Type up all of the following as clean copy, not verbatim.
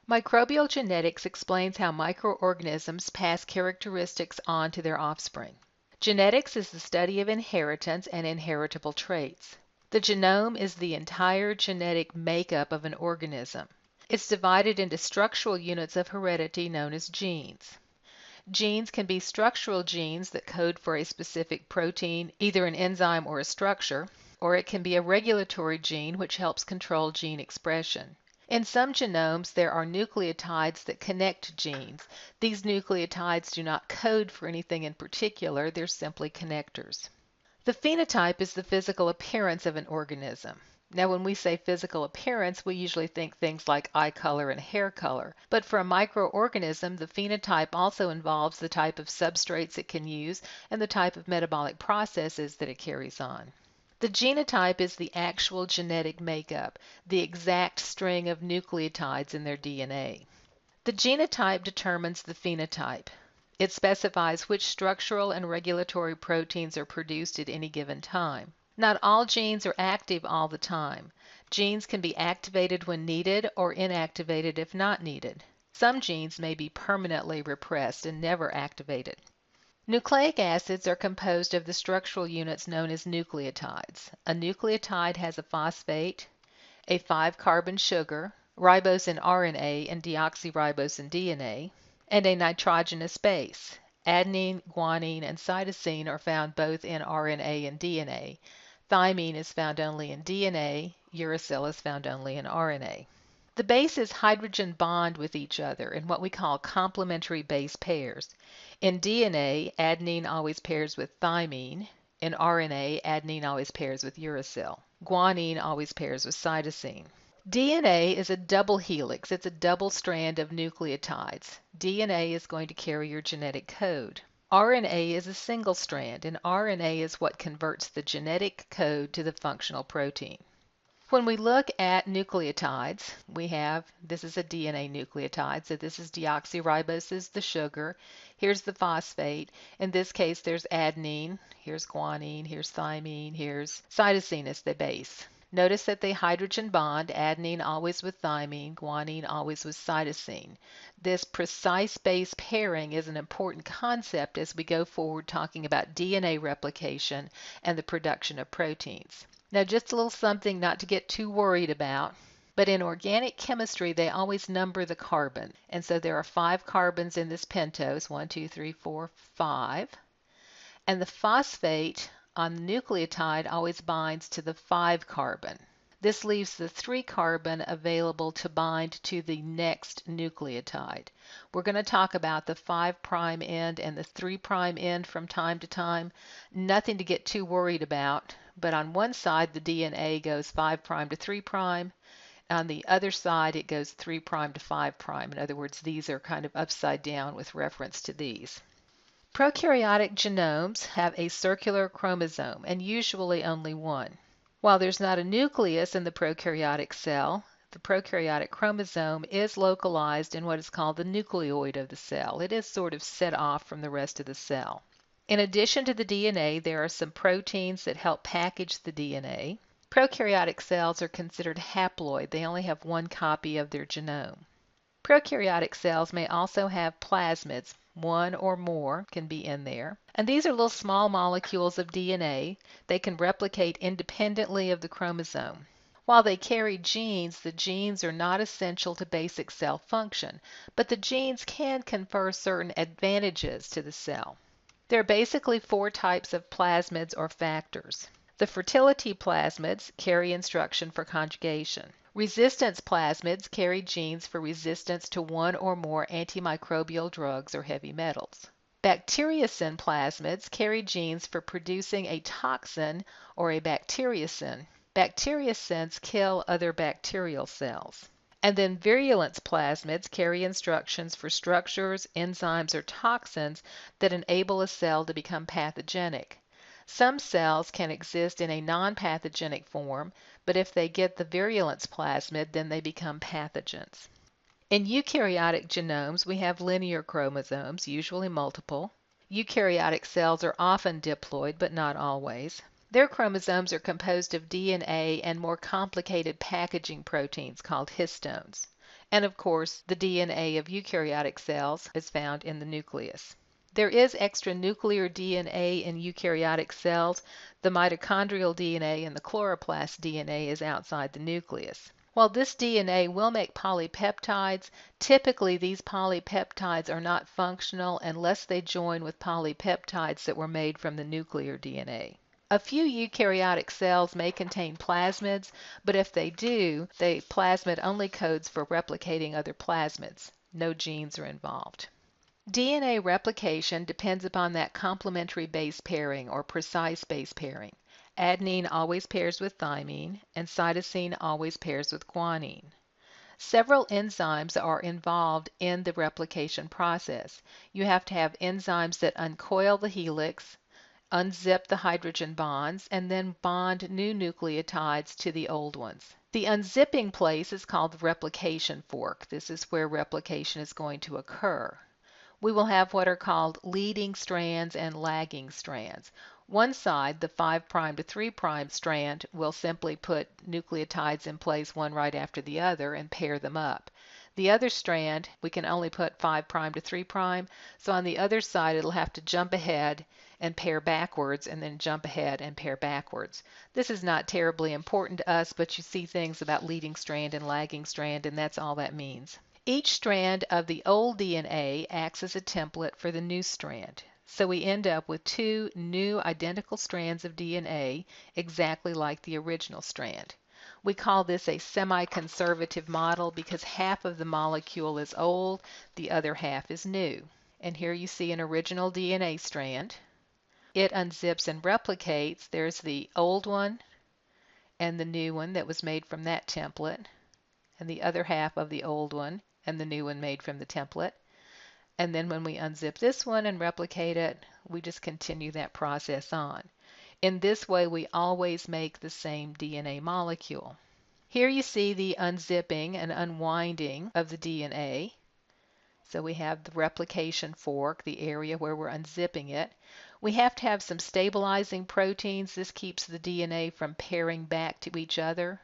Microbial genetics explains how microorganisms pass characteristics on to their offspring. Genetics is the study of inheritance and inheritable traits. The genome is the entire genetic makeup of an organism. It's divided into structural units of heredity known as genes. Genes can be structural genes that code for a specific protein, either an enzyme or a structure, or it can be a regulatory gene which helps control gene expression. In some genomes, there are nucleotides that connect genes. These nucleotides do not code for anything in particular, they're simply connectors. The phenotype is the physical appearance of an organism. Now, when we say physical appearance, we usually think things like eye color and hair color. But for a microorganism, the phenotype also involves the type of substrates it can use and the type of metabolic processes that it carries on. The genotype is the actual genetic makeup, the exact string of nucleotides in their DNA. The genotype determines the phenotype. It specifies which structural and regulatory proteins are produced at any given time. Not all genes are active all the time. Genes can be activated when needed or inactivated if not needed. Some genes may be permanently repressed and never activated. Nucleic acids are composed of the structural units known as nucleotides. A nucleotide has a phosphate, a 5-carbon sugar, ribose in RNA and deoxyribose in DNA, and a nitrogenous base. Adenine, guanine, and cytosine are found both in RNA and DNA. Thymine is found only in DNA. Uracil is found only in RNA. The bases hydrogen bond with each other in what we call complementary base pairs. In DNA, adenine always pairs with thymine. In RNA, adenine always pairs with uracil. Guanine always pairs with cytosine. DNA is a double helix. It's a double strand of nucleotides. DNA is going to carry your genetic code. RNA is a single strand, and RNA is what converts the genetic code to the functional protein. When we look at nucleotides, this is a DNA nucleotide, so this is deoxyribose is the sugar, here's the phosphate, in this case there's adenine, here's guanine, here's thymine, here's cytosine as the base. Notice that they hydrogen bond, adenine always with thymine, guanine always with cytosine. This precise base pairing is an important concept as we go forward talking about DNA replication and the production of proteins. Now, just a little something not to get too worried about, but in organic chemistry, they always number the carbon. And so there are 5 carbons in this pentose, 1, 2, 3, 4, 5. And the phosphate on the nucleotide always binds to the 5 carbon. This leaves the 3 carbon available to bind to the next nucleotide. We're going to talk about the 5' end and the 3' end from time to time. Nothing to get too worried about, but on one side the DNA goes 5' to 3'. On the other side it goes 3' to 5'. In other words, these are kind of upside down with reference to these. Prokaryotic genomes have a circular chromosome, and usually only one. While there's not a nucleus in the prokaryotic cell, the prokaryotic chromosome is localized in what is called the nucleoid of the cell. It is sort of set off from the rest of the cell. In addition to the DNA, there are some proteins that help package the DNA. Prokaryotic cells are considered haploid. They only have one copy of their genome. Prokaryotic cells may also have plasmids. One or more can be in there. And these are little small molecules of DNA. They can replicate independently of the chromosome. While they carry genes, the genes are not essential to basic cell function, but the genes can confer certain advantages to the cell. There are basically 4 types of plasmids or factors. The fertility plasmids carry instruction for conjugation. Resistance plasmids carry genes for resistance to one or more antimicrobial drugs or heavy metals. Bacteriocin plasmids carry genes for producing a toxin or a bacteriocin. Bacteriocins kill other bacterial cells. And then virulence plasmids carry instructions for structures, enzymes, or toxins that enable a cell to become pathogenic. Some cells can exist in a non-pathogenic form, but if they get the virulence plasmid, then they become pathogens. In eukaryotic genomes, we have linear chromosomes, usually multiple. Eukaryotic cells are often diploid, but not always. Their chromosomes are composed of DNA and more complicated packaging proteins called histones. And of course, the DNA of eukaryotic cells is found in the nucleus. There is extranuclear DNA in eukaryotic cells. The mitochondrial DNA and the chloroplast DNA is outside the nucleus. While this DNA will make polypeptides, typically these polypeptides are not functional unless they join with polypeptides that were made from the nuclear DNA. A few eukaryotic cells may contain plasmids, but if they do, the plasmid only codes for replicating other plasmids. No genes are involved. DNA replication depends upon that complementary base pairing or precise base pairing. Adenine always pairs with thymine, and cytosine always pairs with guanine. Several enzymes are involved in the replication process. You have to have enzymes that uncoil the helix, unzip the hydrogen bonds, and then bond new nucleotides to the old ones. The unzipping place is called the replication fork. This is where replication is going to occur. We will have what are called leading strands and lagging strands. One side, the 5' to 3' strand, will simply put nucleotides in place one right after the other and pair them up. The other strand, we can only put 5' to 3', so on the other side it'll have to jump ahead and pair backwards and then jump ahead and pair backwards. This is not terribly important to us, but you see things about leading strand and lagging strand, and that's all that means. Each strand of the old DNA acts as a template for the new strand. So we end up with two new identical strands of DNA exactly like the original strand. We call this a semi-conservative model because half of the molecule is old, the other half is new. And here you see an original DNA strand. It unzips and replicates. There's the old one and the new one that was made from that template, and the other half of the old one and the new one made from the template. And then when we unzip this one and replicate it, we just continue that process on. In this way, we always make the same DNA molecule. Here you see the unzipping and unwinding of the DNA. So we have the replication fork, the area where we're unzipping it. We have to have some stabilizing proteins. This keeps the DNA from pairing back to each other.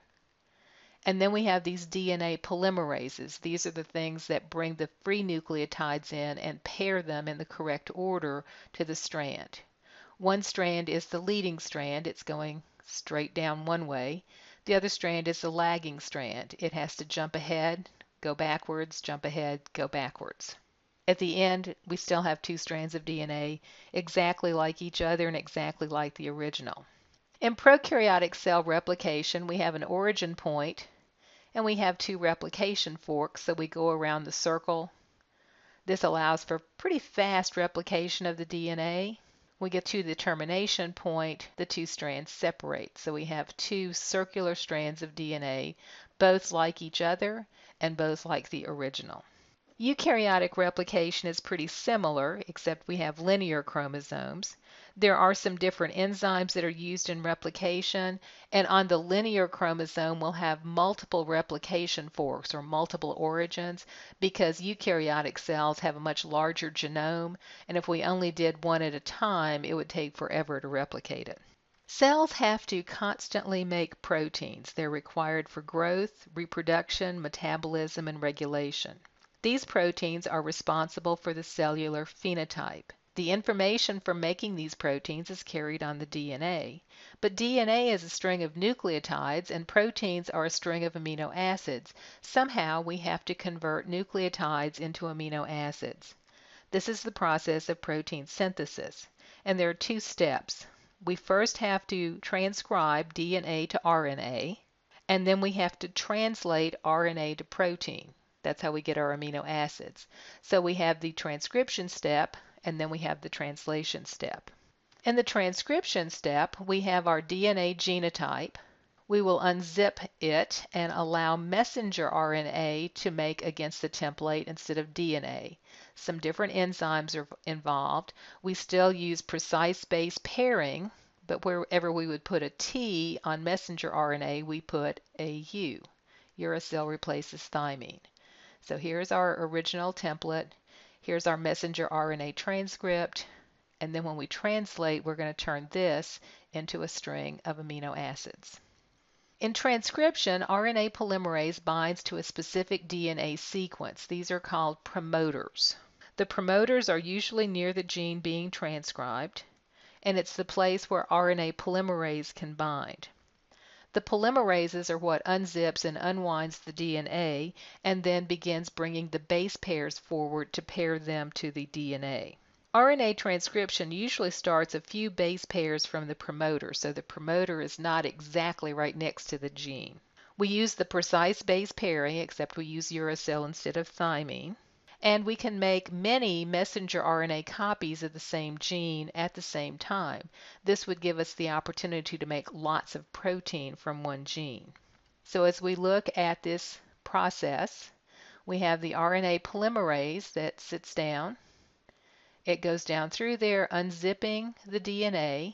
And then we have these DNA polymerases. These are the things that bring the free nucleotides in and pair them in the correct order to the strand. One strand is the leading strand. It's going straight down one way. The other strand is the lagging strand. It has to jump ahead, go backwards, jump ahead, go backwards. At the end, we still have two strands of DNA exactly like each other and exactly like the original. In prokaryotic cell replication, we have an origin point and we have two replication forks, so we go around the circle. This allows for pretty fast replication of the DNA. We get to the termination point, the two strands separate. So we have two circular strands of DNA, both like each other and both like the original. Eukaryotic replication is pretty similar, except we have linear chromosomes. There are some different enzymes that are used in replication, and on the linear chromosome we'll have multiple replication forks or multiple origins because eukaryotic cells have a much larger genome, and if we only did one at a time, it would take forever to replicate it. Cells have to constantly make proteins. They're required for growth, reproduction, metabolism, and regulation. These proteins are responsible for the cellular phenotype. The information for making these proteins is carried on the DNA, but DNA is a string of nucleotides and proteins are a string of amino acids. Somehow we have to convert nucleotides into amino acids. This is the process of protein synthesis, and there are two steps. We first have to transcribe DNA to RNA, and then we have to translate RNA to protein. That's how we get our amino acids. So we have the transcription step, and then we have the translation step. In the transcription step, we have our DNA genotype. We will unzip it and allow messenger RNA to make against the template instead of DNA. Some different enzymes are involved. We still use precise base pairing, but wherever we would put a T on messenger RNA, we put a U. Uracil replaces thymine. So here's our original template. Here's our messenger RNA transcript. And then when we translate, we're going to turn this into a string of amino acids. In transcription, RNA polymerase binds to a specific DNA sequence. These are called promoters. The promoters are usually near the gene being transcribed, and it's the place where RNA polymerase can bind. The polymerases are what unzips and unwinds the DNA and then begins bringing the base pairs forward to pair them to the DNA. RNA transcription usually starts a few base pairs from the promoter, so the promoter is not exactly right next to the gene. We use the precise base pairing, except we use uracil instead of thymine. And we can make many messenger RNA copies of the same gene at the same time. This would give us the opportunity to make lots of protein from one gene. So as we look at this process, we have the RNA polymerase that sits down. It goes down through there, unzipping the DNA,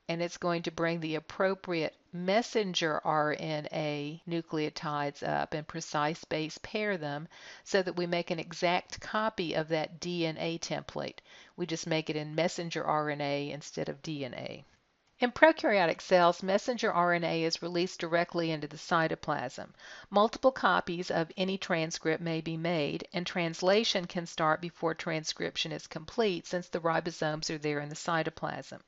and it's going to bring the appropriate messenger RNA nucleotides up and precise base pair them so that we make an exact copy of that DNA template. We just make it in messenger RNA instead of DNA. In prokaryotic cells, messenger RNA is released directly into the cytoplasm. Multiple copies of any transcript may be made, and translation can start before transcription is complete since the ribosomes are there in the cytoplasm.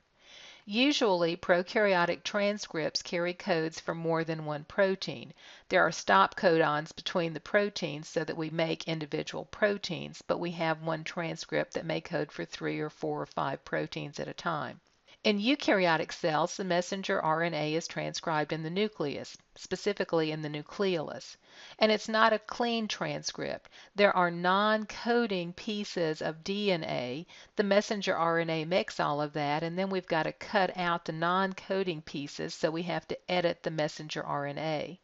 Usually, prokaryotic transcripts carry codes for more than one protein. There are stop codons between the proteins so that we make individual proteins, but we have one transcript that may code for 3 or 4 or 5 proteins at a time. In eukaryotic cells, the messenger RNA is transcribed in the nucleus, specifically in the nucleolus. And it's not a clean transcript. There are non-coding pieces of DNA. The messenger RNA makes all of that, and then we've got to cut out the non-coding pieces, so we have to edit the messenger RNA.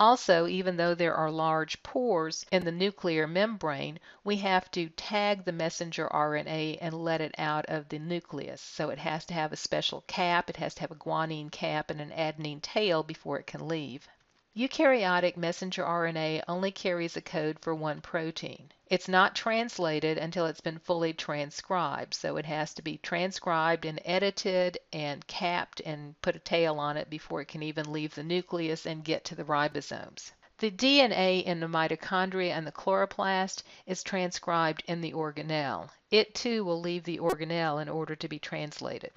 Also, even though there are large pores in the nuclear membrane, we have to tag the messenger RNA and let it out of the nucleus. So it has to have a special cap, it has to have a guanine cap and an adenine tail before it can leave. Eukaryotic messenger RNA only carries a code for one protein. It's not translated until it's been fully transcribed, so it has to be transcribed and edited and capped and put a tail on it before it can even leave the nucleus and get to the ribosomes. The DNA in the mitochondria and the chloroplast is transcribed in the organelle. It too will leave the organelle in order to be translated.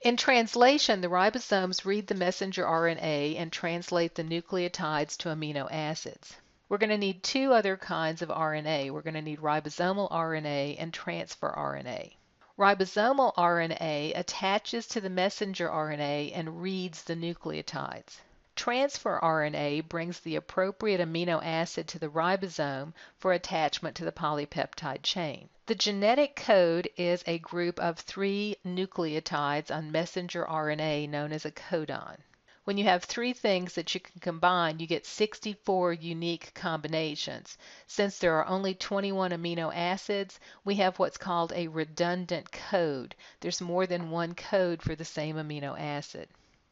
In translation, the ribosomes read the messenger RNA and translate the nucleotides to amino acids. We're going to need 2 other kinds of RNA. We're going to need ribosomal RNA and transfer RNA. Ribosomal RNA attaches to the messenger RNA and reads the nucleotides. Transfer RNA brings the appropriate amino acid to the ribosome for attachment to the polypeptide chain. The genetic code is a group of 3 nucleotides on messenger RNA known as a codon. When you have 3 things that you can combine, you get 64 unique combinations. Since there are only 21 amino acids, we have what's called a redundant code. There's more than one code for the same amino acid.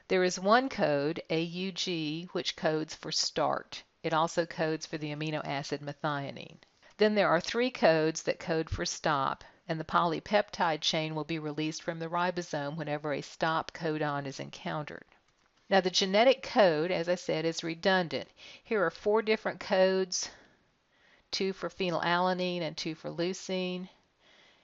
There is one code, AUG, which codes for start. It also codes for the amino acid methionine. Then there are 3 codes that code for stop, and the polypeptide chain will be released from the ribosome whenever a stop codon is encountered. Now the genetic code, as I said, is redundant. Here are 4 different codes, 2 for phenylalanine and 2 for leucine.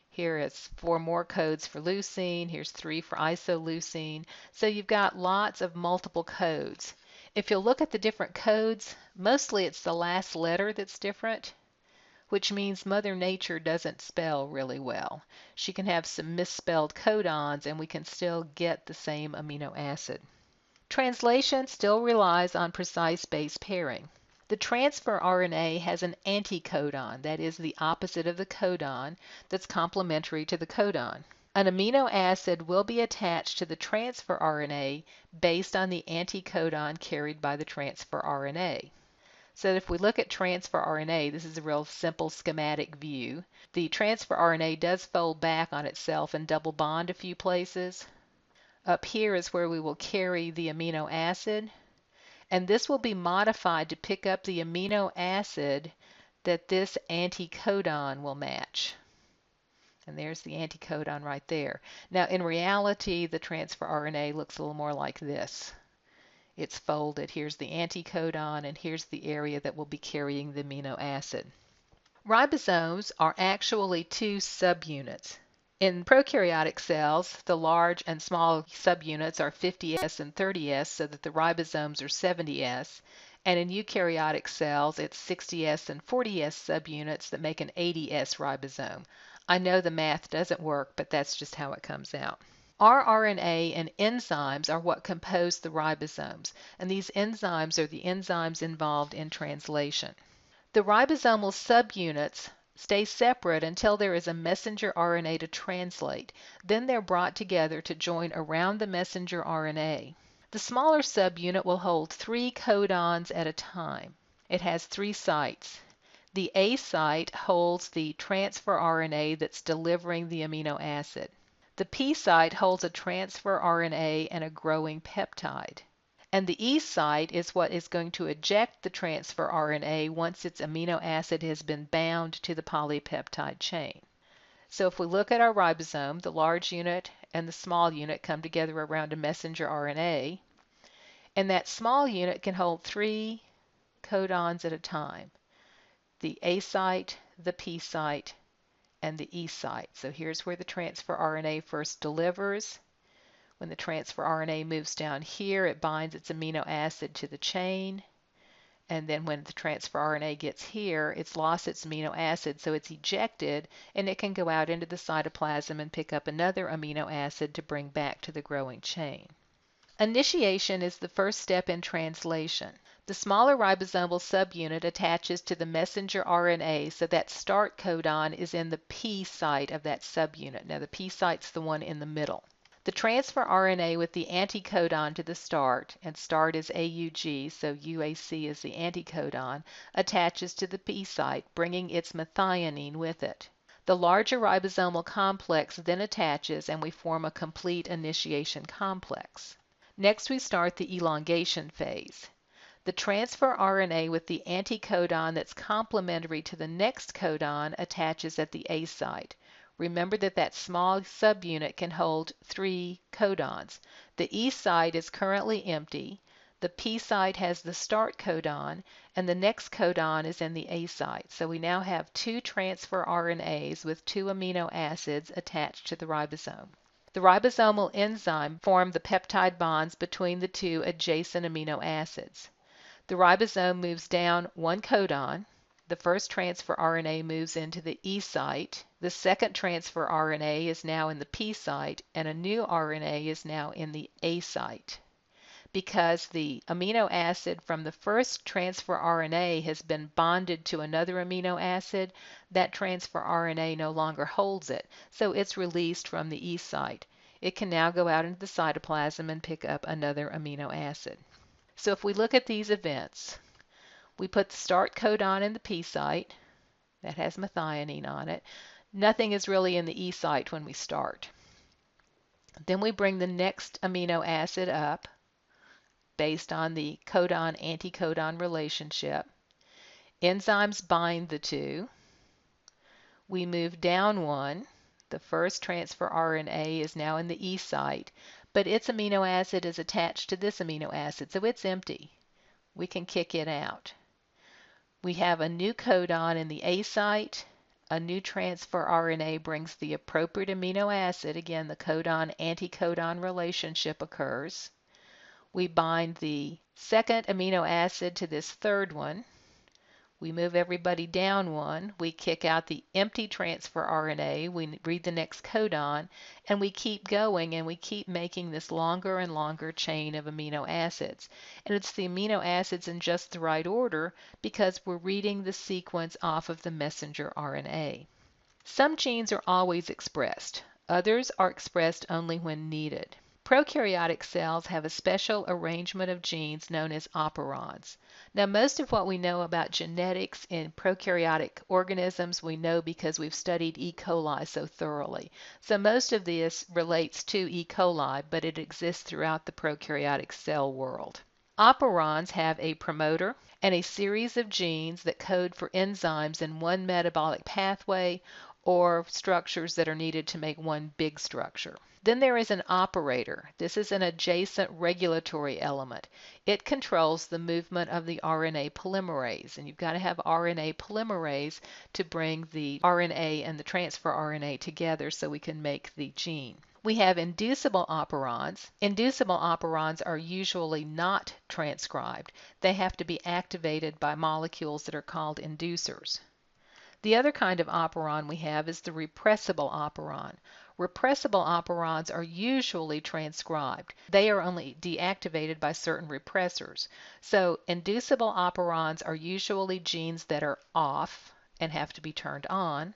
Here is 4 more codes for leucine. Here's 3 for isoleucine. So you've got lots of multiple codes. If you'll look at the different codes, mostly it's the last letter that's different, which means Mother Nature doesn't spell really well. She can have some misspelled codons and we can still get the same amino acid. Translation still relies on precise base pairing. The transfer RNA has an anticodon, that is the opposite of the codon, that's complementary to the codon. An amino acid will be attached to the transfer RNA based on the anticodon carried by the transfer RNA. So if we look at transfer RNA, this is a real simple schematic view. The transfer RNA does fold back on itself and double bond a few places. Up here is where we will carry the amino acid, and this will be modified to pick up the amino acid that this anticodon will match. And there's the anticodon right there. Now in reality, the transfer RNA looks a little more like this. It's folded. Here's the anticodon, and here's the area that will be carrying the amino acid. Ribosomes are actually two subunits. In prokaryotic cells, the large and small subunits are 50S and 30S, so that the ribosomes are 70S. And in eukaryotic cells, it's 60S and 40S subunits that make an 80S ribosome. I know the math doesn't work, but that's just how it comes out. rRNA and enzymes are what compose the ribosomes, and these enzymes are the enzymes involved in translation. The ribosomal subunits stay separate until there is a messenger RNA to translate. Then they're brought together to join around the messenger RNA. The smaller subunit will hold 3 codons at a time. It has 3 sites. The A site holds the transfer RNA that's delivering the amino acid. The P site holds a transfer RNA and a growing peptide. And the E site is what is going to eject the transfer RNA once its amino acid has been bound to the polypeptide chain. So if we look at our ribosome, the large unit and the small unit come together around a messenger RNA, and that small unit can hold 3 codons at a time: the A site, the P site, and the E site. So here's where the transfer RNA first delivers. When the transfer RNA moves down here, it binds its amino acid to the chain. And then when the transfer RNA gets here, it's lost its amino acid, so it's ejected, and it can go out into the cytoplasm and pick up another amino acid to bring back to the growing chain. Initiation is the first step in translation. The smaller ribosomal subunit attaches to the messenger RNA, so that start codon is in the P site of that subunit. Now the P site's the one in the middle. The transfer RNA with the anticodon to the start, and start is AUG, so UAC is the anticodon, attaches to the P site, bringing its methionine with it. The larger ribosomal complex then attaches, and we form a complete initiation complex. Next, we start the elongation phase. The transfer RNA with the anticodon that's complementary to the next codon attaches at the A site. Remember that that small subunit can hold 3 codons. The E site is currently empty, the P site has the start codon, and the next codon is in the A site. So we now have 2 transfer RNAs with 2 amino acids attached to the ribosome. The ribosomal enzyme forms the peptide bonds between the 2 adjacent amino acids. The ribosome moves down 1 codon. The first transfer RNA moves into the E site. The second transfer RNA is now in the P site, and a new RNA is now in the A site. Because the amino acid from the first transfer RNA has been bonded to another amino acid, that transfer RNA no longer holds it, so it's released from the E site. It can now go out into the cytoplasm and pick up another amino acid. So if we look at these events, we put the start codon in the P site. That has methionine on it. Nothing is really in the E site when we start. Then we bring the next amino acid up based on the codon-anticodon relationship. Enzymes bind the 2. We move down 1. The first transfer RNA is now in the E site, but its amino acid is attached to this amino acid, so it's empty. We can kick it out. We have a new codon in the A site. A new transfer RNA brings the appropriate amino acid. Again, the codon-anticodon relationship occurs. We bind the second amino acid to this third one. We move everybody down 1. We kick out the empty transfer RNA. We read the next codon, and we keep going, and we keep making this longer and longer chain of amino acids. And it's the amino acids in just the right order because we're reading the sequence off of the messenger RNA. Some genes are always expressed. Others are expressed only when needed. Prokaryotic cells have a special arrangement of genes known as operons. Now, most of what we know about genetics in prokaryotic organisms we know because we've studied E. coli so thoroughly. So most of this relates to E. coli, but it exists throughout the prokaryotic cell world. Operons have a promoter and a series of genes that code for enzymes in one metabolic pathway or structures that are needed to make one big structure. Then there is an operator. This is an adjacent regulatory element. It controls the movement of the RNA polymerase, and you've got to have RNA polymerase to bring the RNA and the transfer RNA together so we can make the gene. We have inducible operons. Inducible operons are usually not transcribed. They have to be activated by molecules that are called inducers. The other kind of operon we have is the repressible operon. Repressible operons are usually transcribed. They are only deactivated by certain repressors. So inducible operons are usually genes that are off and have to be turned on.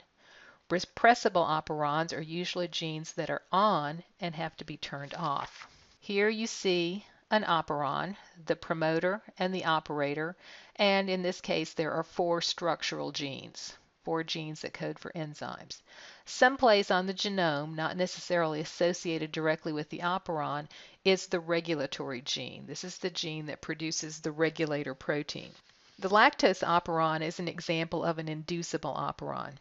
Repressible operons are usually genes that are on and have to be turned off. Here you see an operon, the promoter and the operator, and in this case there are 4 structural genes. 4 genes that code for enzymes. Someplace on the genome, not necessarily associated directly with the operon, is the regulatory gene. This is the gene that produces the regulator protein. The lactose operon is an example of an inducible operon.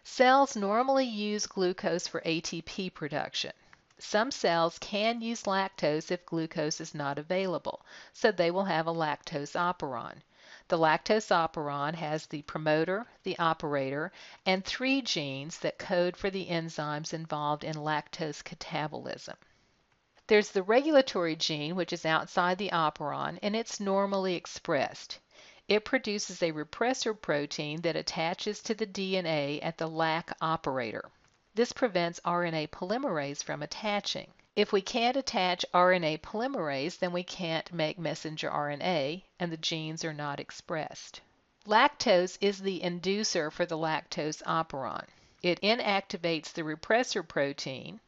Cells normally use glucose for ATP production. Some cells can use lactose if glucose is not available, so they will have a lactose operon. The lactose operon has the promoter, the operator, and 3 genes that code for the enzymes involved in lactose catabolism. There's the regulatory gene, which is outside the operon, and it's normally expressed. It produces a repressor protein that attaches to the DNA at the Lac operator. This prevents RNA polymerase from attaching. If we can't attach RNA polymerase, then we can't make messenger RNA, and the genes are not expressed. Lactose is the inducer for the lactose operon. It inactivates the repressor protein,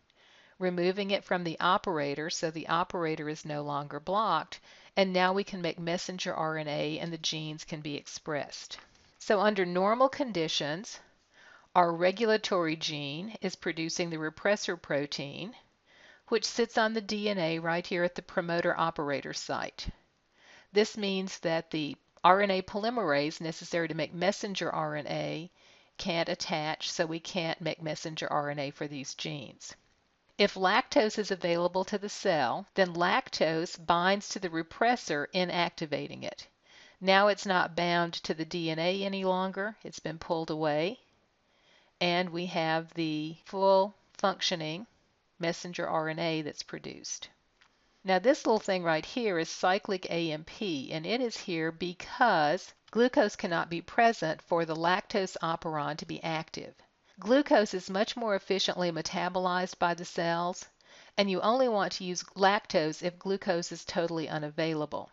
removing it from the operator so the operator is no longer blocked, and now we can make messenger RNA and the genes can be expressed. So under normal conditions, our regulatory gene is producing the repressor protein, which sits on the DNA right here at the promoter operator site. This means that the RNA polymerase necessary to make messenger RNA can't attach, so we can't make messenger RNA for these genes. If lactose is available to the cell, then lactose binds to the repressor, inactivating it. Now it's not bound to the DNA any longer, it's been pulled away, and we have the full functioning messenger RNA that's produced. Now this little thing right here is cyclic AMP, and it is here because glucose cannot be present for the lactose operon to be active. Glucose is much more efficiently metabolized by the cells, and you only want to use lactose if glucose is totally unavailable.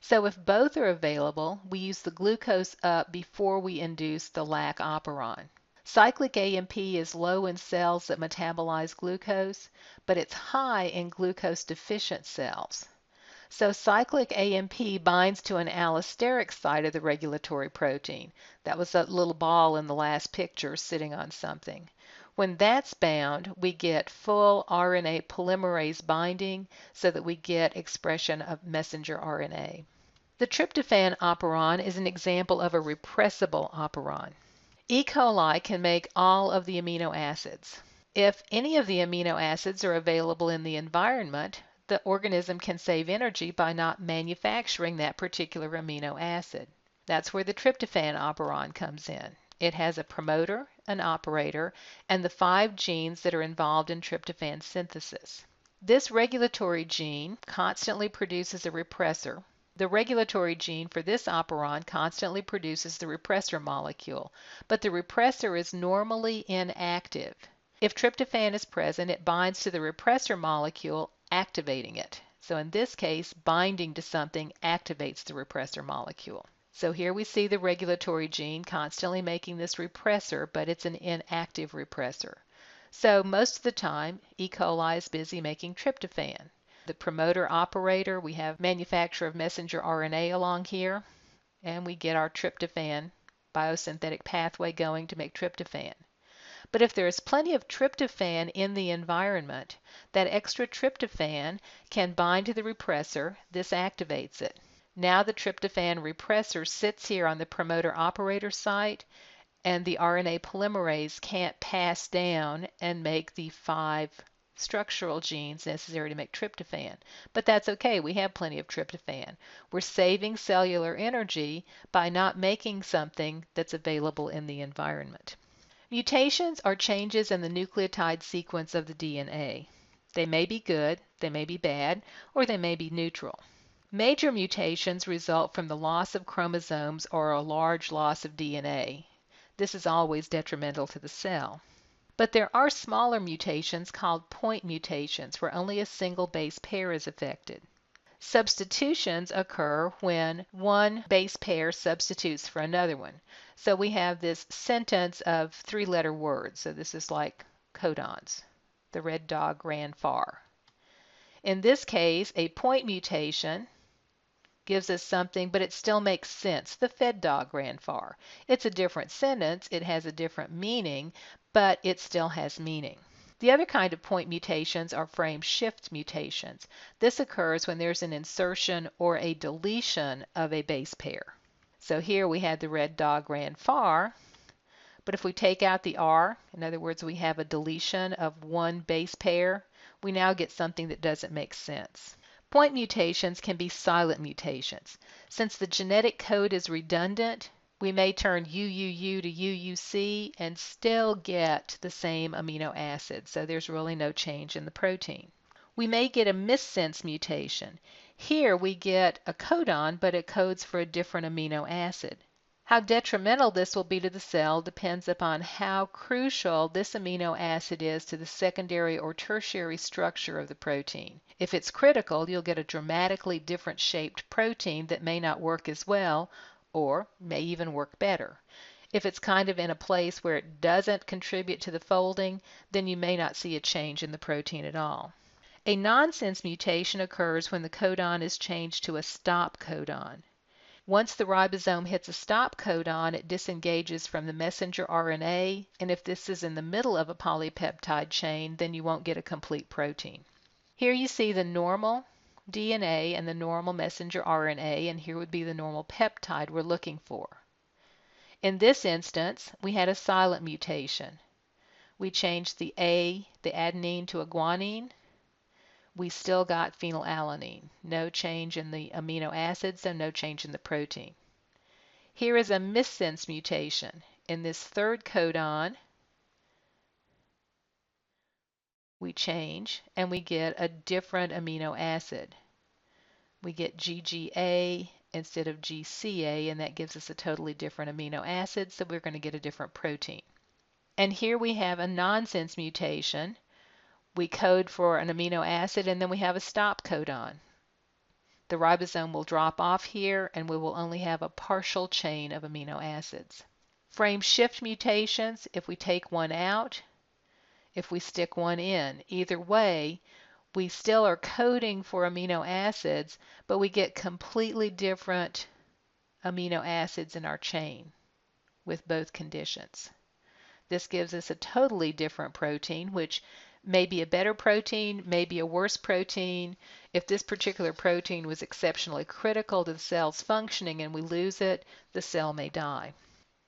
So if both are available, we use the glucose up before we induce the Lac operon. Cyclic AMP is low in cells that metabolize glucose, but it's high in glucose-deficient cells. So cyclic AMP binds to an allosteric site of the regulatory protein. That was that little ball in the last picture sitting on something. When that's bound, we get full RNA polymerase binding so that we get expression of messenger RNA. The tryptophan operon is an example of a repressible operon. E. coli can make all of the amino acids. If any of the amino acids are available in the environment, the organism can save energy by not manufacturing that particular amino acid. That's where the tryptophan operon comes in. It has a promoter, an operator, and the 5 genes that are involved in tryptophan synthesis. This regulatory gene constantly produces a repressor. The regulatory gene for this operon constantly produces the repressor molecule, but the repressor is normally inactive. If tryptophan is present, it binds to the repressor molecule, activating it. So in this case, binding to something activates the repressor molecule. So here we see the regulatory gene constantly making this repressor, but it's an inactive repressor. So most of the time, E. coli is busy making tryptophan. The promoter operator, we have manufacture of messenger RNA along here, and we get our tryptophan biosynthetic pathway going to make tryptophan. But if there is plenty of tryptophan in the environment, that extra tryptophan can bind to the repressor. This activates it. Now the tryptophan repressor sits here on the promoter operator site, and the RNA polymerase can't pass down and make the 5 structural genes necessary to make tryptophan. But that's okay, we have plenty of tryptophan. We're saving cellular energy by not making something that's available in the environment. Mutations are changes in the nucleotide sequence of the DNA. They may be good, they may be bad, or they may be neutral. Major mutations result from the loss of chromosomes or a large loss of DNA. This is always detrimental to the cell. But there are smaller mutations called point mutations where only a single base pair is affected. Substitutions occur when one base pair substitutes for another one. So we have this sentence of three-letter words. So this is like codons. The red dog ran far. In this case, a point mutation gives us something, but it still makes sense. The fed dog ran far. It's a different sentence, it has a different meaning, but it still has meaning. The other kind of point mutations are frame shift mutations. This occurs when there's an insertion or a deletion of a base pair. So here we had the red dog ran far, but if we take out the R, in other words, we have a deletion of one base pair, we now get something that doesn't make sense. Point mutations can be silent mutations. Since the genetic code is redundant, we may turn UUU to UUC and still get the same amino acid, so there's really no change in the protein. We may get a missense mutation. Here we get a codon, but it codes for a different amino acid. How detrimental this will be to the cell depends upon how crucial this amino acid is to the secondary or tertiary structure of the protein. If it's critical, you'll get a dramatically different shaped protein that may not work as well or may even work better. If it's kind of in a place where it doesn't contribute to the folding, then you may not see a change in the protein at all. A nonsense mutation occurs when the codon is changed to a stop codon. Once the ribosome hits a stop codon, it disengages from the messenger RNA, and if this is in the middle of a polypeptide chain, then you won't get a complete protein. Here you see the normal DNA and the normal messenger RNA, and here would be the normal peptide we're looking for. In this instance, we had a silent mutation. We changed the adenine to a guanine. We still got phenylalanine. No change in the amino acid, so no change in the protein. Here is a missense mutation. In this third codon, we change and we get a different amino acid. We get GGA instead of GCA, and that gives us a totally different amino acid, so we're going to get a different protein. And here we have a nonsense mutation. We code for an amino acid and then we have a stop codon. The ribosome will drop off here and we will only have a partial chain of amino acids. Frame shift mutations, if we take one out, if we stick one in. Either way, we still are coding for amino acids, but we get completely different amino acids in our chain with both conditions. This gives us a totally different protein, which may be a better protein, may be a worse protein. If this particular protein was exceptionally critical to the cell's functioning and we lose it, the cell may die.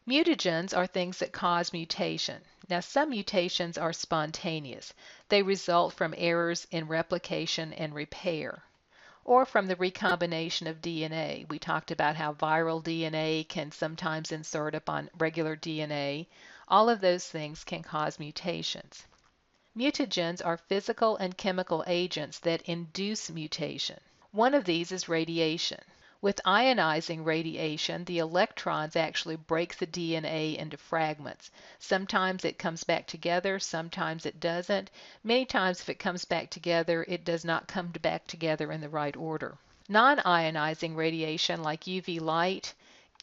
Mutagens are things that cause mutation. Now, some mutations are spontaneous. They result from errors in replication and repair, or from the recombination of DNA. We talked about how viral DNA can sometimes insert upon regular DNA. All of those things can cause mutations. Mutagens are physical and chemical agents that induce mutation. One of these is radiation. With ionizing radiation, the electrons actually break the DNA into fragments. Sometimes it comes back together, sometimes it doesn't. Many times if it comes back together, it does not come back together in the right order. Non-ionizing radiation like UV light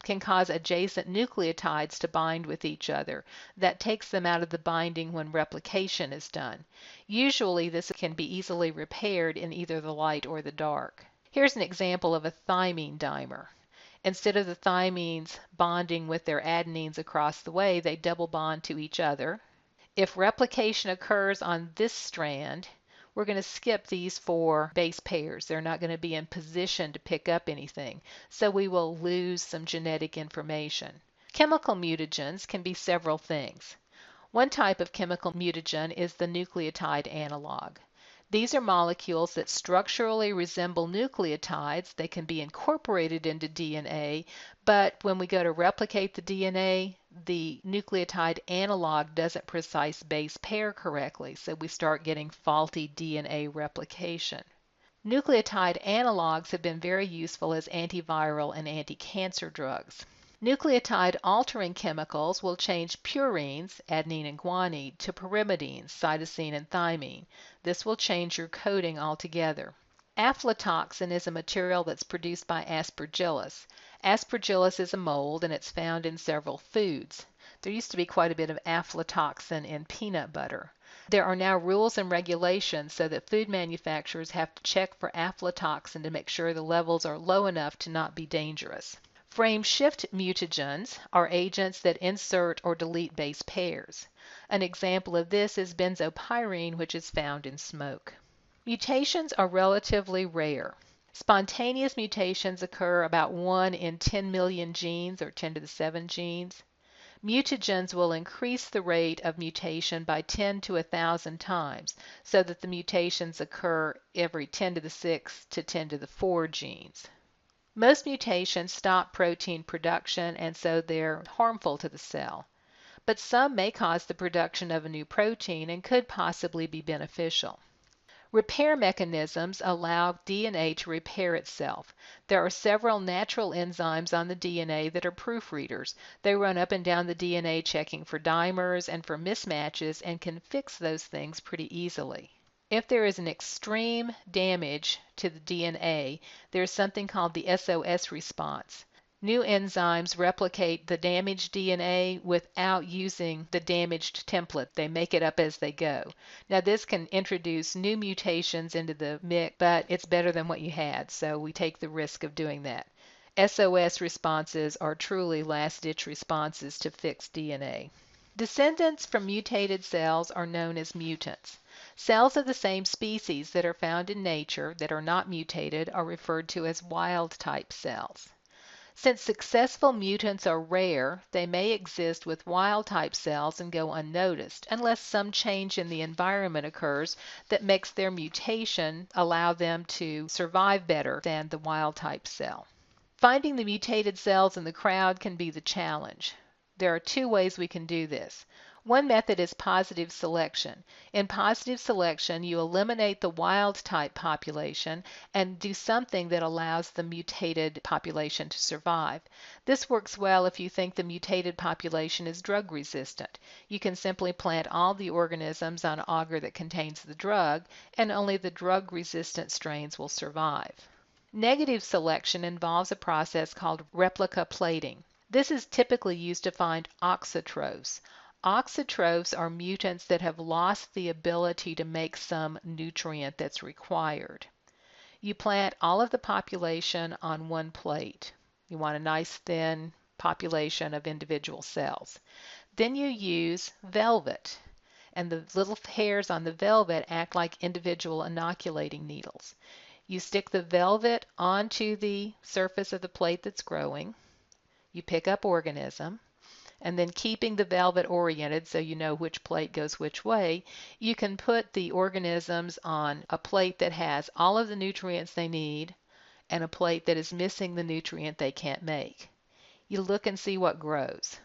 can cause adjacent nucleotides to bind with each other. That takes them out of the binding when replication is done. Usually this can be easily repaired in either the light or the dark. Here's an example of a thymine dimer. Instead of the thymines bonding with their adenines across the way, they double bond to each other. If replication occurs on this strand, we're going to skip these 4 base pairs. They're not going to be in position to pick up anything, so we will lose some genetic information. Chemical mutagens can be several things. One type of chemical mutagen is the nucleotide analog. These are molecules that structurally resemble nucleotides. They can be incorporated into DNA, but when we go to replicate the DNA, the nucleotide analog doesn't precise base pair correctly, so we start getting faulty DNA replication. Nucleotide analogs have been very useful as antiviral and anti-cancer drugs. Nucleotide altering chemicals will change purines, adenine and guanine, to pyrimidines, cytosine and thymine. This will change your coding altogether. Aflatoxin is a material that's produced by Aspergillus. Aspergillus is a mold and it's found in several foods. There used to be quite a bit of aflatoxin in peanut butter. There are now rules and regulations so that food manufacturers have to check for aflatoxin to make sure the levels are low enough to not be dangerous. Frame shift mutagens are agents that insert or delete base pairs. An example of this is benzopyrene, which is found in smoke. Mutations are relatively rare. Spontaneous mutations occur about 1 in 10 million genes, or 10 to the 7 genes. Mutagens will increase the rate of mutation by 10 to 1,000 times, so that the mutations occur every 10 to the 6 to 10 to the 4 genes. Most mutations stop protein production, and so they're harmful to the cell. But some may cause the production of a new protein and could possibly be beneficial. Repair mechanisms allow DNA to repair itself. There are several natural enzymes on the DNA that are proofreaders. They run up and down the DNA checking for dimers and for mismatches and can fix those things pretty easily. If there is an extreme damage to the DNA, there is something called the SOS response. New enzymes replicate the damaged DNA without using the damaged template. They make it up as they go. Now this can introduce new mutations into the mix, but it's better than what you had, so we take the risk of doing that. SOS responses are truly last-ditch responses to fix DNA. Descendants from mutated cells are known as mutants. Cells of the same species that are found in nature that are not mutated are referred to as wild-type cells. Since successful mutants are rare, they may exist with wild-type cells and go unnoticed, unless some change in the environment occurs that makes their mutation allow them to survive better than the wild-type cell. Finding the mutated cells in the crowd can be the challenge. There are two ways we can do this. One method is positive selection. In positive selection, you eliminate the wild-type population and do something that allows the mutated population to survive. This works well if you think the mutated population is drug resistant. You can simply plant all the organisms on an agar that contains the drug, and only the drug-resistant strains will survive. Negative selection involves a process called replica plating. This is typically used to find auxotrophs. Auxotrophs are mutants that have lost the ability to make some nutrient that's required. You plant all of the population on one plate. You want a nice thin population of individual cells. Then you use velvet, and the little hairs on the velvet act like individual inoculating needles. You stick the velvet onto the surface of the plate that's growing. You pick up organism, and then keeping the velvet oriented so you know which plate goes which way, you can put the organisms on a plate that has all of the nutrients they need and a plate that is missing the nutrient they can't make. You look and see what grows.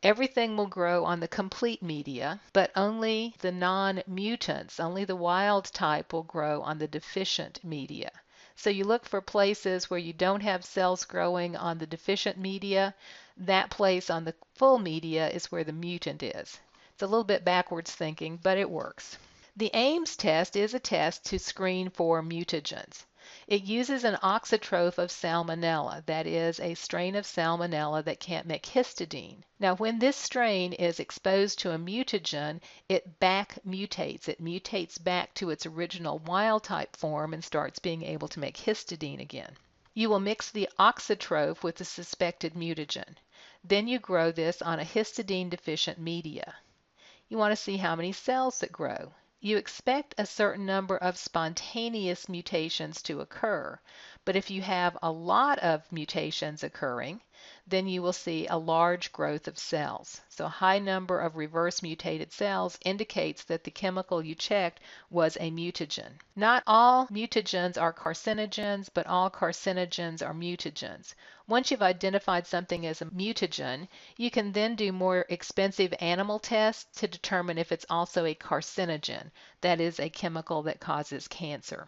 Everything will grow on the complete media, but only the non-mutants, only the wild type will grow on the deficient media. So you look for places where you don't have cells growing on the deficient media. That place on the full media is where the mutant is. It's a little bit backwards thinking, but it works. The Ames test is a test to screen for mutagens. It uses an auxotroph of Salmonella, that is, a strain of Salmonella that can't make histidine. Now, when this strain is exposed to a mutagen, it back mutates. It mutates back to its original wild-type form and starts being able to make histidine again. You will mix the auxotroph with the suspected mutagen. Then you grow this on a histidine-deficient media. You want to see how many cells that grow. You expect a certain number of spontaneous mutations to occur, but if you have a lot of mutations occurring, then you will see a large growth of cells. So a high number of reverse mutated cells indicates that the chemical you checked was a mutagen. Not all mutagens are carcinogens, but all carcinogens are mutagens. Once you've identified something as a mutagen, you can then do more expensive animal tests to determine if it's also a carcinogen, that is, a chemical that causes cancer.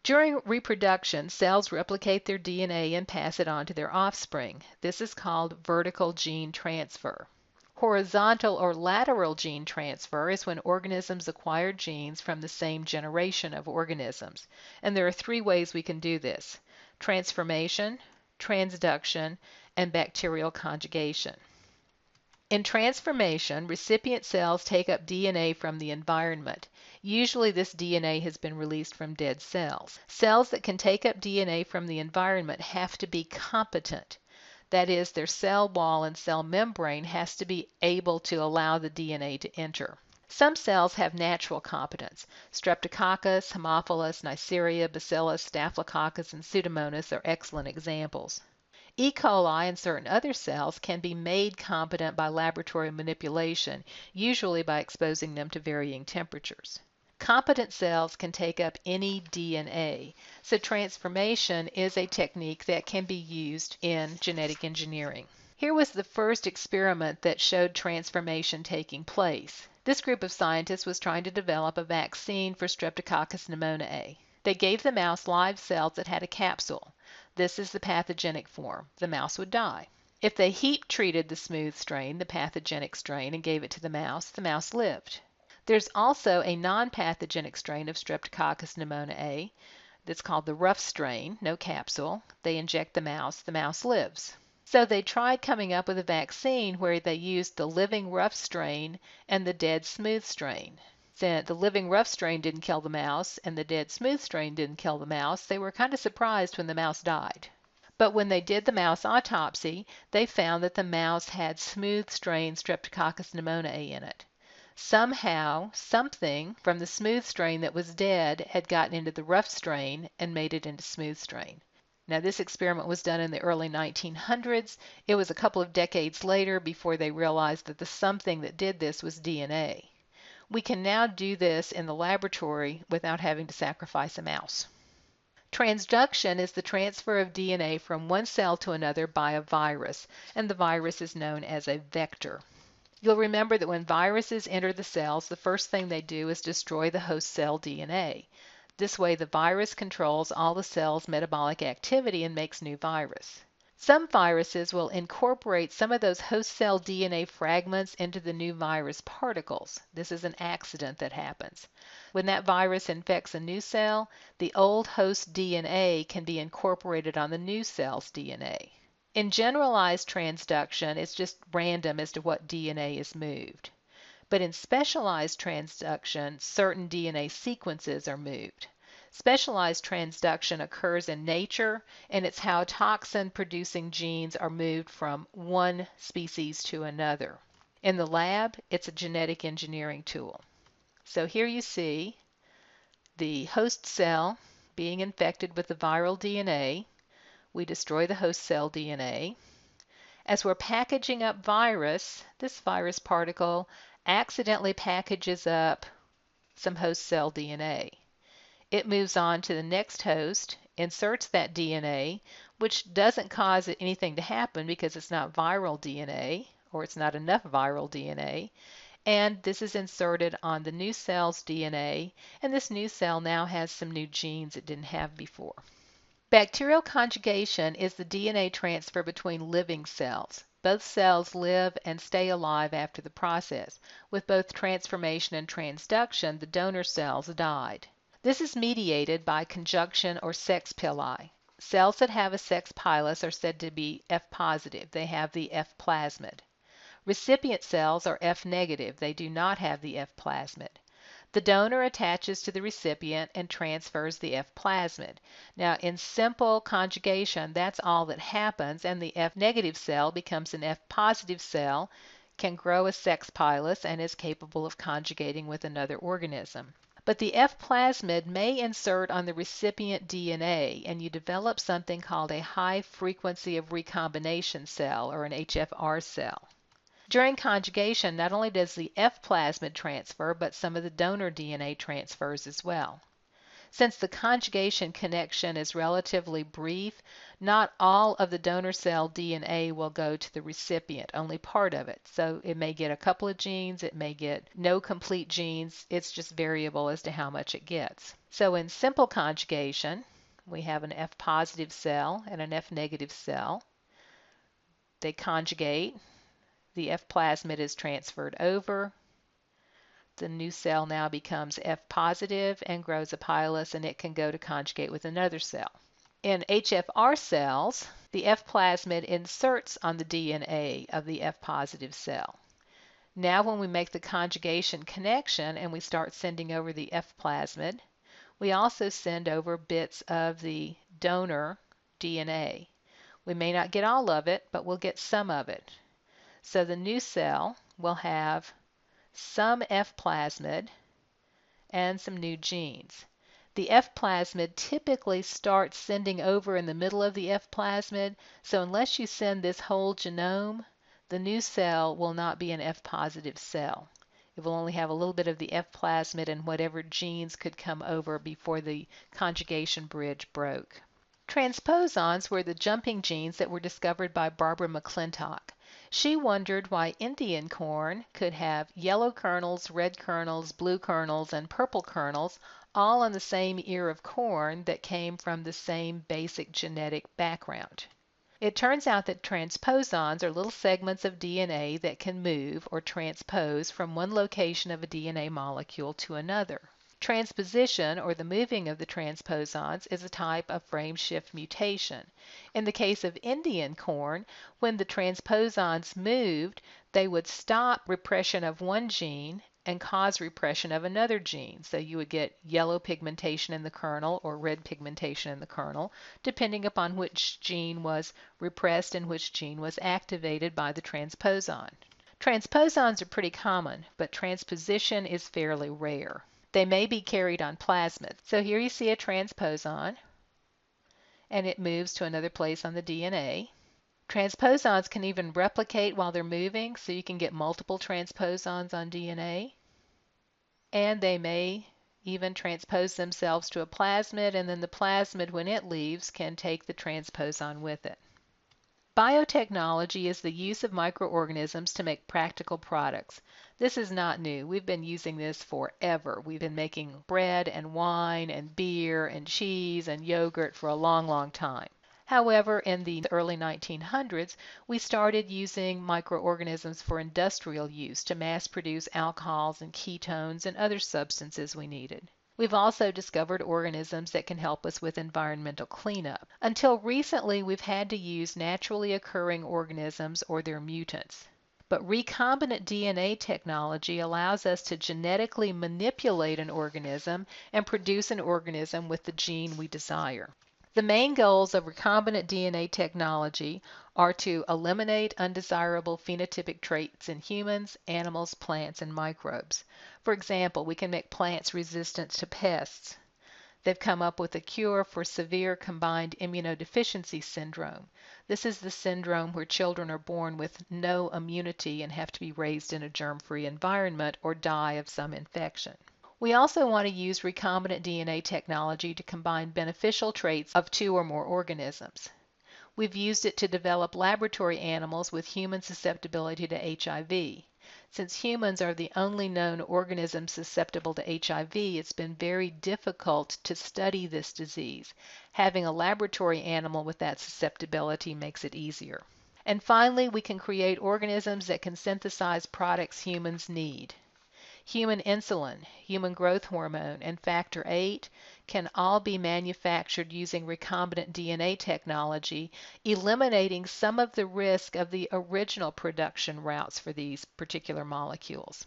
During reproduction, cells replicate their DNA and pass it on to their offspring. This is called vertical gene transfer. Horizontal or lateral gene transfer is when organisms acquire genes from the same generation of organisms. And there are three ways we can do this: transformation, transduction, and bacterial conjugation. In transformation, recipient cells take up DNA from the environment. Usually this DNA has been released from dead cells. Cells that can take up DNA from the environment have to be competent. That is, their cell wall and cell membrane has to be able to allow the DNA to enter. Some cells have natural competence. Streptococcus, Haemophilus, Neisseria, Bacillus, Staphylococcus, and Pseudomonas are excellent examples. E. coli and certain other cells can be made competent by laboratory manipulation, usually by exposing them to varying temperatures. Competent cells can take up any DNA, so transformation is a technique that can be used in genetic engineering. Here was the first experiment that showed transformation taking place. This group of scientists was trying to develop a vaccine for Streptococcus pneumoniae. They gave the mouse live cells that had a capsule. This is the pathogenic form. The mouse would die. If they heat treated the smooth strain, the pathogenic strain, and gave it to the mouse lived. There's also a non-pathogenic strain of Streptococcus pneumoniae that's called the rough strain, no capsule. They inject the mouse lives. So they tried coming up with a vaccine where they used the living rough strain and the dead smooth strain. Since the living rough strain didn't kill the mouse and the dead smooth strain didn't kill the mouse, they were kind of surprised when the mouse died. But when they did the mouse autopsy, they found that the mouse had smooth strain Streptococcus pneumoniae in it. Somehow, something from the smooth strain that was dead had gotten into the rough strain and made it into smooth strain. Now, this experiment was done in the early 1900s. It was a couple of decades later before they realized that the something that did this was DNA. We can now do this in the laboratory without having to sacrifice a mouse. Transduction is the transfer of DNA from one cell to another by a virus, and the virus is known as a vector. You'll remember that when viruses enter the cells, the first thing they do is destroy the host cell DNA. This way, the virus controls all the cell's metabolic activity and makes new virus. Some viruses will incorporate some of those host cell DNA fragments into the new virus particles. This is an accident that happens. When that virus infects a new cell, the old host DNA can be incorporated on the new cell's DNA. In generalized transduction, it's just random as to what DNA is moved. But in specialized transduction, certain DNA sequences are moved. Specialized transduction occurs in nature, and it's how toxin-producing genes are moved from one species to another. In the lab, it's a genetic engineering tool. So here you see the host cell being infected with the viral DNA. We destroy the host cell DNA. As we're packaging up virus, this virus particle accidentally packages up some host cell DNA. It moves on to the next host, inserts that DNA, which doesn't cause anything to happen because it's not viral DNA, or it's not enough viral DNA, and this is inserted on the new cell's DNA, and this new cell now has some new genes it didn't have before. Bacterial conjugation is the DNA transfer between living cells. Both cells live and stay alive after the process. With both transformation and transduction, the donor cells died. This is mediated by conjunction or sex pili. Cells that have a sex pilus are said to be F positive. They have the F plasmid. Recipient cells are F negative. They do not have the F plasmid. The donor attaches to the recipient and transfers the F plasmid. Now, in simple conjugation, that's all that happens, and the F negative cell becomes an F positive cell, can grow a sex pilus, and is capable of conjugating with another organism. But the F plasmid may insert on the recipient DNA, and you develop something called a high frequency of recombination cell, or an HFR cell. During conjugation, not only does the F plasmid transfer, but some of the donor DNA transfers as well. Since the conjugation connection is relatively brief, not all of the donor cell DNA will go to the recipient, only part of it. So it may get a couple of genes, it may get no complete genes, it's just variable as to how much it gets. So in simple conjugation, we have an F positive cell and an F negative cell. They conjugate, the F plasmid is transferred over. The new cell now becomes F positive and grows a pilus, and it can go to conjugate with another cell. In HFR cells, the F plasmid inserts on the DNA of the F positive cell. Now when we make the conjugation connection and we start sending over the F plasmid, we also send over bits of the donor DNA. We may not get all of it, but we'll get some of it. So the new cell will have some F plasmid and some new genes. The F plasmid typically starts sending over in the middle of the F plasmid, so unless you send this whole genome, the new cell will not be an F positive cell. It will only have a little bit of the F plasmid and whatever genes could come over before the conjugation bridge broke. Transposons were the jumping genes that were discovered by Barbara McClintock. She wondered why Indian corn could have yellow kernels, red kernels, blue kernels, and purple kernels all on the same ear of corn that came from the same basic genetic background. It turns out that transposons are little segments of DNA that can move or transpose from one location of a DNA molecule to another. Transposition, or the moving of the transposons, is a type of frame shift mutation. In the case of Indian corn, when the transposons moved, they would stop repression of one gene and cause repression of another gene. So you would get yellow pigmentation in the kernel or red pigmentation in the kernel, depending upon which gene was repressed and which gene was activated by the transposon. Transposons are pretty common, but transposition is fairly rare. They may be carried on plasmids. So here you see a transposon, and it moves to another place on the DNA. Transposons can even replicate while they're moving, so you can get multiple transposons on DNA. And they may even transpose themselves to a plasmid, and then the plasmid, when it leaves, can take the transposon with it. Biotechnology is the use of microorganisms to make practical products. This is not new. We've been using this forever. We've been making bread and wine and beer and cheese and yogurt for a long, long time. However, in the early 1900s, we started using microorganisms for industrial use to mass produce alcohols and ketones and other substances we needed. We've also discovered organisms that can help us with environmental cleanup. Until recently, we've had to use naturally occurring organisms or their mutants. But recombinant DNA technology allows us to genetically manipulate an organism and produce an organism with the gene we desire. The main goals of recombinant DNA technology are to eliminate undesirable phenotypic traits in humans, animals, plants, and microbes. For example, we can make plants resistant to pests. They've come up with a cure for severe combined immunodeficiency syndrome. This is the syndrome where children are born with no immunity and have to be raised in a germ-free environment or die of some infection. We also want to use recombinant DNA technology to combine beneficial traits of two or more organisms. We've used it to develop laboratory animals with human susceptibility to HIV. Since humans are the only known organism susceptible to HIV, it's been very difficult to study this disease. Having a laboratory animal with that susceptibility makes it easier. And finally, we can create organisms that can synthesize products humans need. Human insulin, human growth hormone, and factor VIII can all be manufactured using recombinant DNA technology, eliminating some of the risk of the original production routes for these particular molecules.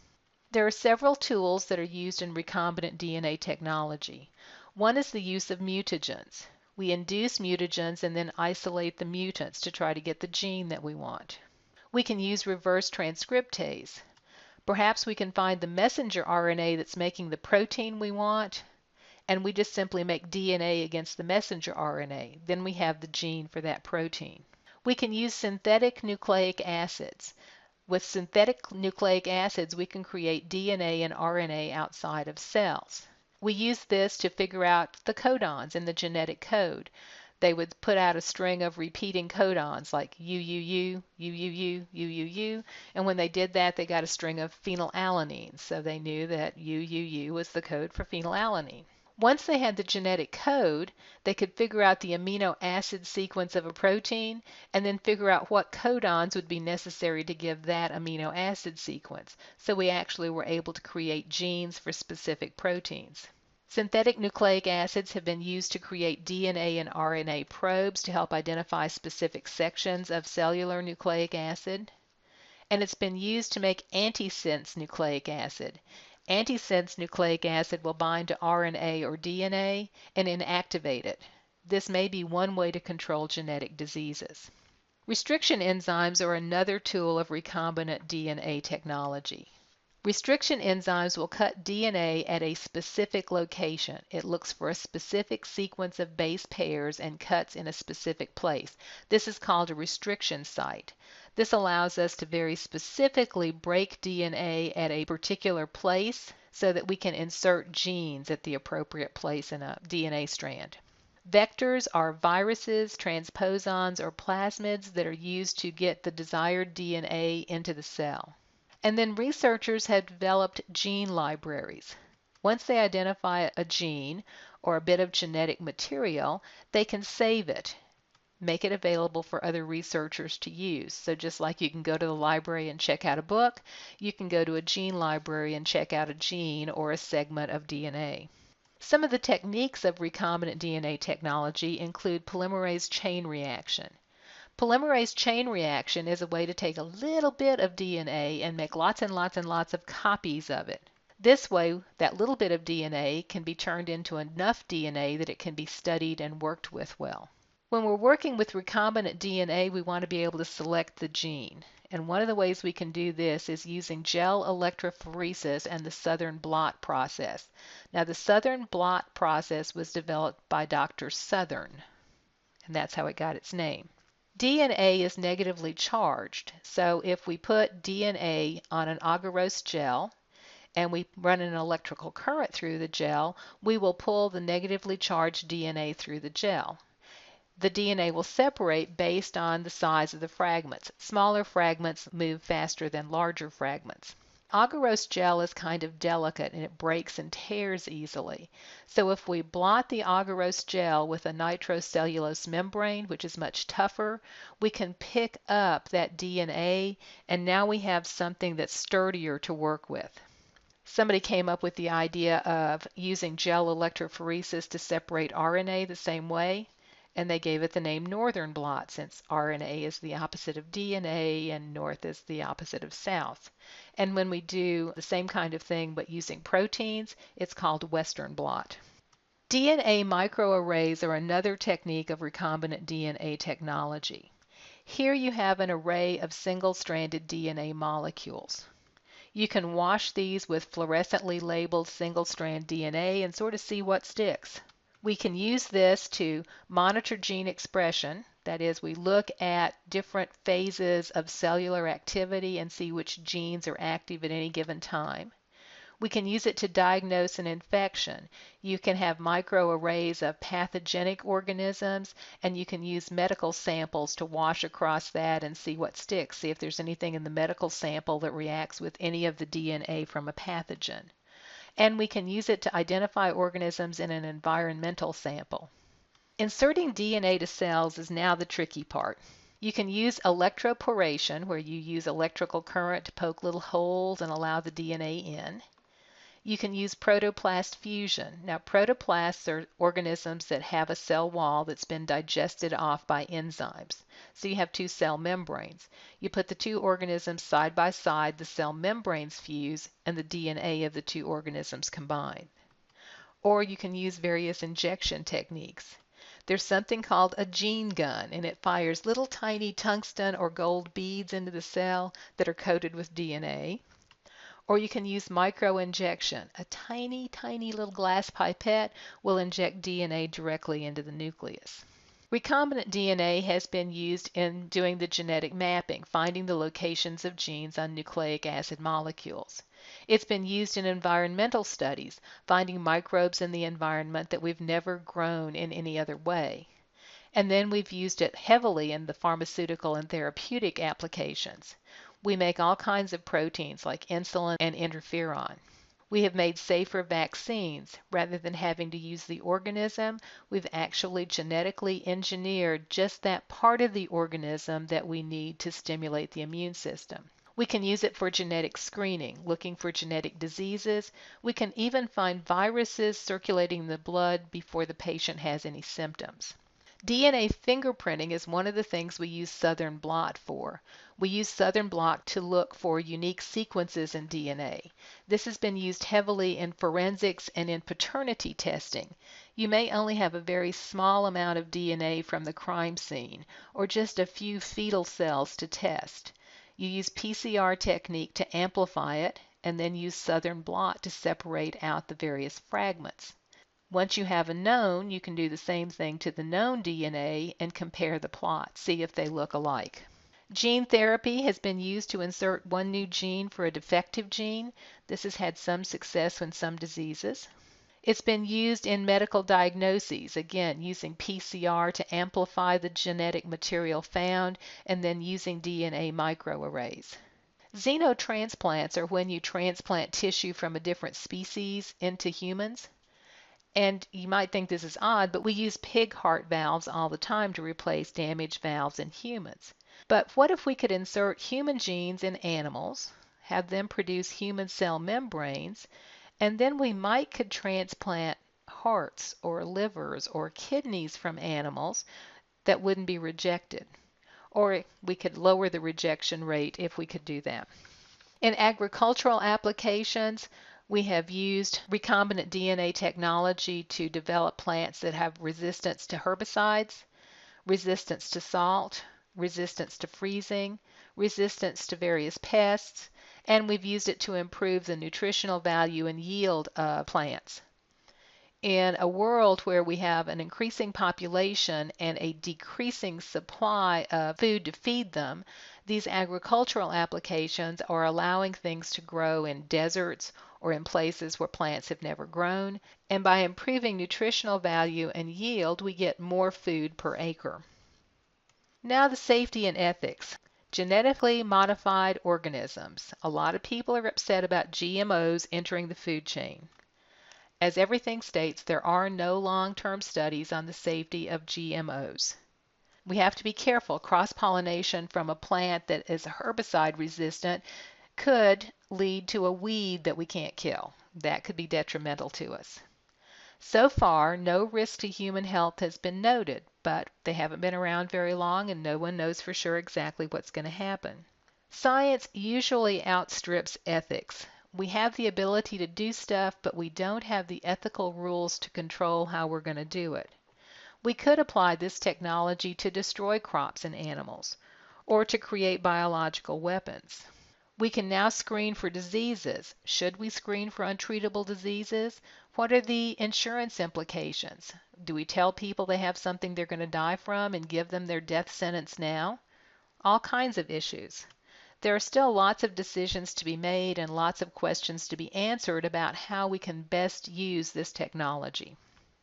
There are several tools that are used in recombinant DNA technology. One is the use of mutagens. We induce mutagens and then isolate the mutants to try to get the gene that we want. We can use reverse transcriptase. Perhaps we can find the messenger RNA that's making the protein we want, and we just simply make DNA against the messenger RNA. Then we have the gene for that protein. We can use synthetic nucleic acids. With synthetic nucleic acids, we can create DNA and RNA outside of cells. We use this to figure out the codons in the genetic code. They would put out a string of repeating codons like UUU, UUU, UUU, and when they did that, they got a string of phenylalanine, so they knew that UUU was the code for phenylalanine. Once they had the genetic code, they could figure out the amino acid sequence of a protein and then figure out what codons would be necessary to give that amino acid sequence. So we actually were able to create genes for specific proteins. Synthetic nucleic acids have been used to create DNA and RNA probes to help identify specific sections of cellular nucleic acid. And it's been used to make antisense nucleic acid. Antisense nucleic acid will bind to RNA or DNA and inactivate it. This may be one way to control genetic diseases. Restriction enzymes are another tool of recombinant DNA technology. Restriction enzymes will cut DNA at a specific location. It looks for a specific sequence of base pairs and cuts in a specific place. This is called a restriction site. This allows us to very specifically break DNA at a particular place so that we can insert genes at the appropriate place in a DNA strand. Vectors are viruses, transposons, or plasmids that are used to get the desired DNA into the cell. And then researchers have developed gene libraries. Once they identify a gene or a bit of genetic material, they can save it, make it available for other researchers to use. So just like you can go to the library and check out a book, you can go to a gene library and check out a gene or a segment of DNA. Some of the techniques of recombinant DNA technology include polymerase chain reaction. Polymerase chain reaction is a way to take a little bit of DNA and make lots and lots and lots of copies of it. This way, that little bit of DNA can be turned into enough DNA that it can be studied and worked with well. When we're working with recombinant DNA, we want to be able to select the gene. And one of the ways we can do this is using gel electrophoresis and the Southern blot process. Now, the Southern blot process was developed by Dr. Southern, and that's how it got its name. DNA is negatively charged, so if we put DNA on an agarose gel and we run an electrical current through the gel, we will pull the negatively charged DNA through the gel. The DNA will separate based on the size of the fragments. Smaller fragments move faster than larger fragments. Agarose gel is kind of delicate and it breaks and tears easily. So if we blot the agarose gel with a nitrocellulose membrane, which is much tougher, we can pick up that DNA and now we have something that's sturdier to work with. Somebody came up with the idea of using gel electrophoresis to separate RNA the same way, and they gave it the name northern blot since RNA is the opposite of DNA and north is the opposite of south. And when we do the same kind of thing but using proteins, it's called western blot. DNA microarrays are another technique of recombinant DNA technology. Here you have an array of single-stranded DNA molecules. You can wash these with fluorescently labeled single-strand DNA and sort of see what sticks. We can use this to monitor gene expression. That is, we look at different phases of cellular activity and see which genes are active at any given time. We can use it to diagnose an infection. You can have microarrays of pathogenic organisms, and you can use medical samples to wash across that and see what sticks, see if there's anything in the medical sample that reacts with any of the DNA from a pathogen. And we can use it to identify organisms in an environmental sample. Inserting DNA to cells is now the tricky part. You can use electroporation, where you use electrical current to poke little holes and allow the DNA in. You can use protoplast fusion. Now, protoplasts are organisms that have a cell wall that's been digested off by enzymes. So you have two cell membranes. You put the two organisms side by side, the cell membranes fuse, and the DNA of the two organisms combine. Or you can use various injection techniques. There's something called a gene gun, and it fires little tiny tungsten or gold beads into the cell that are coated with DNA. Or you can use microinjection. A tiny, tiny little glass pipette will inject DNA directly into the nucleus. Recombinant DNA has been used in doing the genetic mapping, finding the locations of genes on nucleic acid molecules. It's been used in environmental studies, finding microbes in the environment that we've never grown in any other way. And then we've used it heavily in the pharmaceutical and therapeutic applications. We make all kinds of proteins like insulin and interferon. We have made safer vaccines. Rather than having to use the organism, we've actually genetically engineered just that part of the organism that we need to stimulate the immune system. We can use it for genetic screening, looking for genetic diseases. We can even find viruses circulating in the blood before the patient has any symptoms. DNA fingerprinting is one of the things we use Southern blot for. We use Southern blot to look for unique sequences in DNA. This has been used heavily in forensics and in paternity testing. You may only have a very small amount of DNA from the crime scene, or just a few fetal cells to test. You use PCR technique to amplify it, and then use Southern blot to separate out the various fragments. Once you have a known, you can do the same thing to the known DNA and compare the plots, see if they look alike. Gene therapy has been used to insert one new gene for a defective gene. This has had some success in some diseases. It's been used in medical diagnoses, again, using PCR to amplify the genetic material found and then using DNA microarrays. Xenotransplants are when you transplant tissue from a different species into humans. And you might think this is odd, but we use pig heart valves all the time to replace damaged valves in humans. But what if we could insert human genes in animals, have them produce human cell membranes, and then we could transplant hearts or livers or kidneys from animals that wouldn't be rejected? Or we could lower the rejection rate if we could do that. In agricultural applications, we have used recombinant DNA technology to develop plants that have resistance to herbicides, resistance to salt, resistance to freezing, resistance to various pests, and we've used it to improve the nutritional value and yield of plants. In a world where we have an increasing population and a decreasing supply of food to feed them, these agricultural applications are allowing things to grow in deserts or in places where plants have never grown, and by improving nutritional value and yield, we get more food per acre. Now the safety and ethics. Genetically modified organisms. A lot of people are upset about GMOs entering the food chain. As everything states, there are no long-term studies on the safety of GMOs. We have to be careful. Cross-pollination from a plant that is herbicide resistant could lead to a weed that we can't kill. That could be detrimental to us. So far, no risk to human health has been noted, but they haven't been around very long and no one knows for sure exactly what's going to happen. Science usually outstrips ethics. We have the ability to do stuff, but we don't have the ethical rules to control how we're going to do it. We could apply this technology to destroy crops and animals, or to create biological weapons. We can now screen for diseases. Should we screen for untreatable diseases? What are the insurance implications? Do we tell people they have something they're going to die from and give them their death sentence now? All kinds of issues. There are still lots of decisions to be made and lots of questions to be answered about how we can best use this technology.